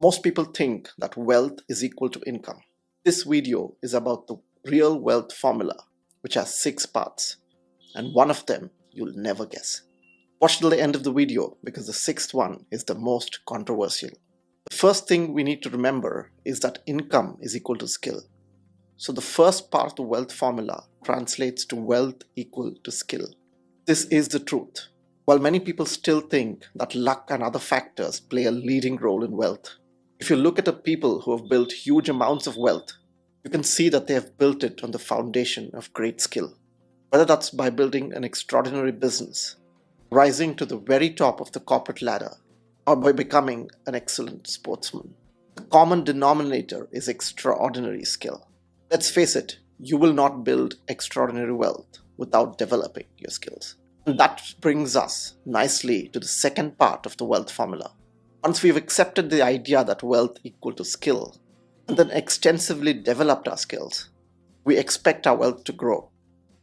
Most people think that wealth is equal to income. This video is about the real wealth formula, which has 6 parts, and one of them you'll never guess. Watch till the end of the video because the 6th one is the most controversial. The first thing we need to remember is that income is equal to skill. So the first part of the wealth formula translates to wealth equal to skill. This is the truth. While many people still think that luck and other factors play a leading role in wealth, if you look at the people who have built huge amounts of wealth, you can see that they have built it on the foundation of great skill. Whether that's by building an extraordinary business, rising to the very top of the corporate ladder, or by becoming an excellent sportsman. The common denominator is extraordinary skill. Let's face it, you will not build extraordinary wealth without developing your skills. And that brings us nicely to the second part of the wealth formula. Once we've accepted the idea that wealth equal to skill, and then extensively developed our skills, we expect our wealth to grow,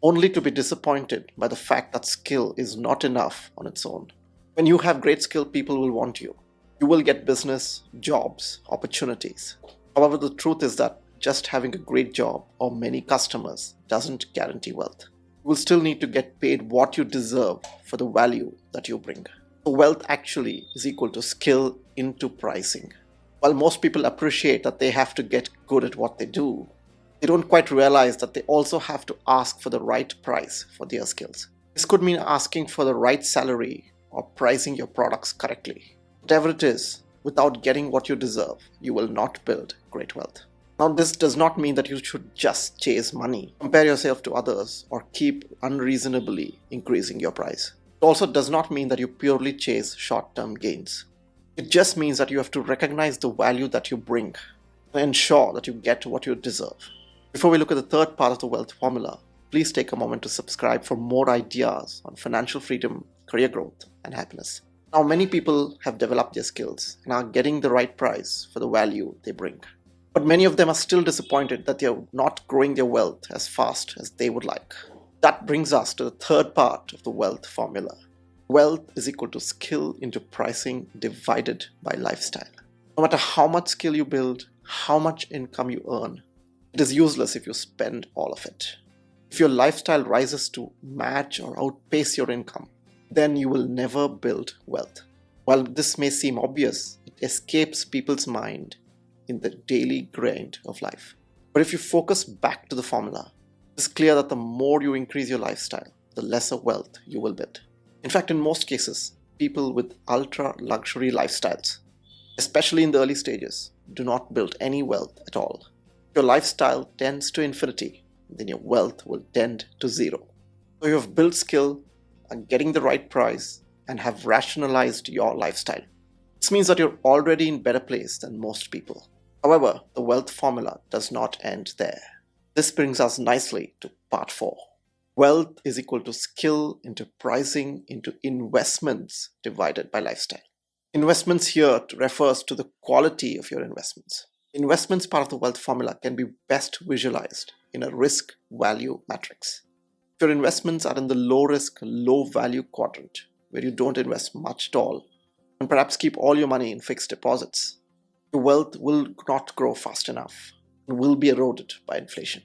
only to be disappointed by the fact that skill is not enough on its own. When you have great skill, people will want you. You will get business, jobs, opportunities. However, the truth is that just having a great job or many customers doesn't guarantee wealth. You will still need to get paid what you deserve for the value that you bring. So wealth actually is equal to skill into pricing. While most people appreciate that they have to get good at what they do, they don't quite realize that they also have to ask for the right price for their skills. This could mean asking for the right salary or pricing your products correctly. Whatever it is, without getting what you deserve, you will not build great wealth. Now, this does not mean that you should just chase money, compare yourself to others, or keep unreasonably increasing your price. It also does not mean that you purely chase short-term gains. It just means that you have to recognize the value that you bring and ensure that you get what you deserve. Before we look at the third part of the wealth formula, please take a moment to subscribe for more ideas on financial freedom, career growth, and happiness. Now, many people have developed their skills and are getting the right price for the value they bring. But many of them are still disappointed that they are not growing their wealth as fast as they would like. That brings us to the third part of the wealth formula. Wealth is equal to skill into pricing divided by lifestyle. No matter how much skill you build, how much income you earn, it is useless if you spend all of it. If your lifestyle rises to match or outpace your income, then you will never build wealth. While this may seem obvious, it escapes people's mind in the daily grind of life. But if you focus back to the formula, it's clear that the more you increase your lifestyle, the lesser wealth you will build. In fact, in most cases, people with ultra-luxury lifestyles, especially in the early stages, do not build any wealth at all. If your lifestyle tends to infinity, then your wealth will tend to zero. So you have built skill, are getting the right price, and have rationalized your lifestyle. This means that you're already in a better place than most people. However, the wealth formula does not end there. This brings us nicely to part 4. Wealth is equal to skill into pricing into investments divided by lifestyle. Investments here refers to the quality of your investments. Investments part of the wealth formula can be best visualized in a risk-value matrix. If your investments are in the low-risk, low-value quadrant, where you don't invest much at all, and perhaps keep all your money in fixed deposits, your wealth will not grow fast enough and will be eroded by inflation.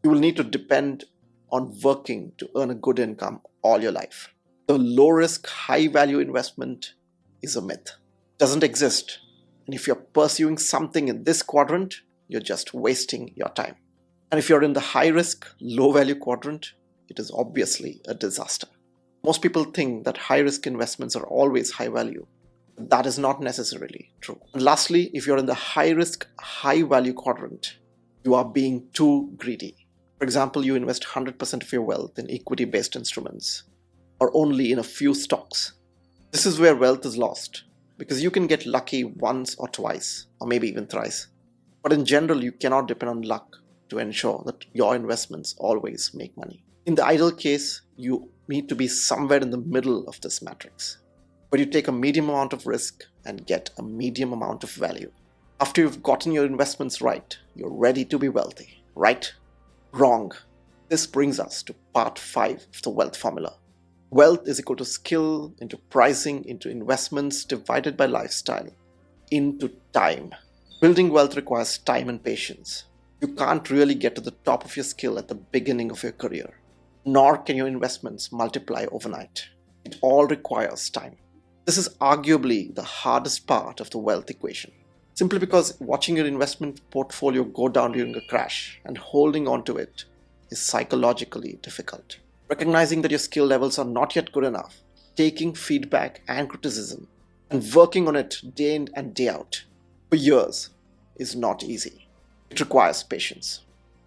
You will need to depend on working to earn a good income all your life. The low-risk, high-value investment is a myth. It doesn't exist. And if you're pursuing something in this quadrant, you're just wasting your time. And if you're in the high-risk, low-value quadrant, it is obviously a disaster. Most people think that high-risk investments are always high-value. That is not necessarily true. And lastly, if you're in the high-risk, high-value quadrant, you are being too greedy. For example, you invest 100% of your wealth in equity-based instruments or only in a few stocks. This is where wealth is lost because you can get lucky once or twice or maybe even thrice. But in general, you cannot depend on luck to ensure that your investments always make money. In the ideal case, you need to be somewhere in the middle of this matrix, where you take a medium amount of risk and get a medium amount of value. After you've gotten your investments right, you're ready to be wealthy. Right? Wrong. This brings us to part 5 of the wealth formula. Wealth is equal to skill into pricing into investments divided by lifestyle into time. Building wealth requires time and patience. You can't really get to the top of your skill at the beginning of your career, nor can your investments multiply overnight. It all requires time. This is arguably the hardest part of the wealth equation, simply because watching your investment portfolio go down during a crash and holding on to it is psychologically difficult. Recognizing that your skill levels are not yet good enough, taking feedback and criticism, and working on it day in and day out for years is not easy. It requires patience.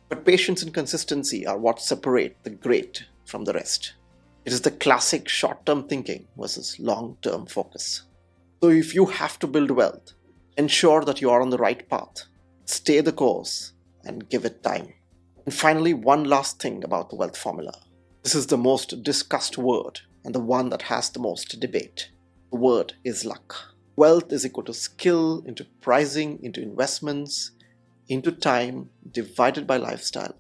But patience and consistency are what separate the great from the rest. It is the classic short-term thinking versus long-term focus. So if you have to build wealth, ensure that you are on the right path, stay the course, and give it time. And finally, one last thing about the wealth formula. This is the most discussed word and the one that has the most debate. The word is luck. Wealth is equal to skill into pricing, into investments, into time, divided by lifestyle,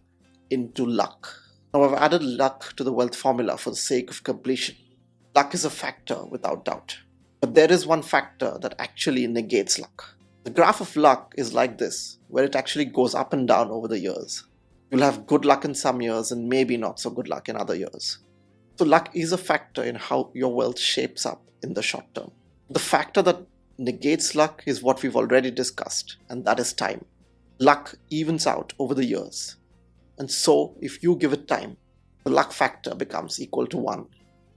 into luck. Now I've added luck to the wealth formula for the sake of completion. Luck is a factor without doubt. But there is one factor that actually negates luck. The graph of luck is like this, where it actually goes up and down over the years. You'll have good luck in some years and maybe not so good luck in other years. So luck is a factor in how your wealth shapes up in the short term. The factor that negates luck is what we've already discussed, and that is time. Luck evens out over the years. And so, if you give it time, the luck factor becomes equal to 1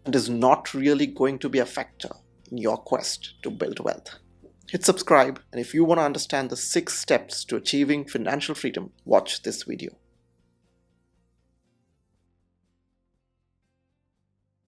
and is not really going to be a factor in your quest to build wealth. Hit subscribe, and if you want to understand the 6 steps to achieving financial freedom, watch this video.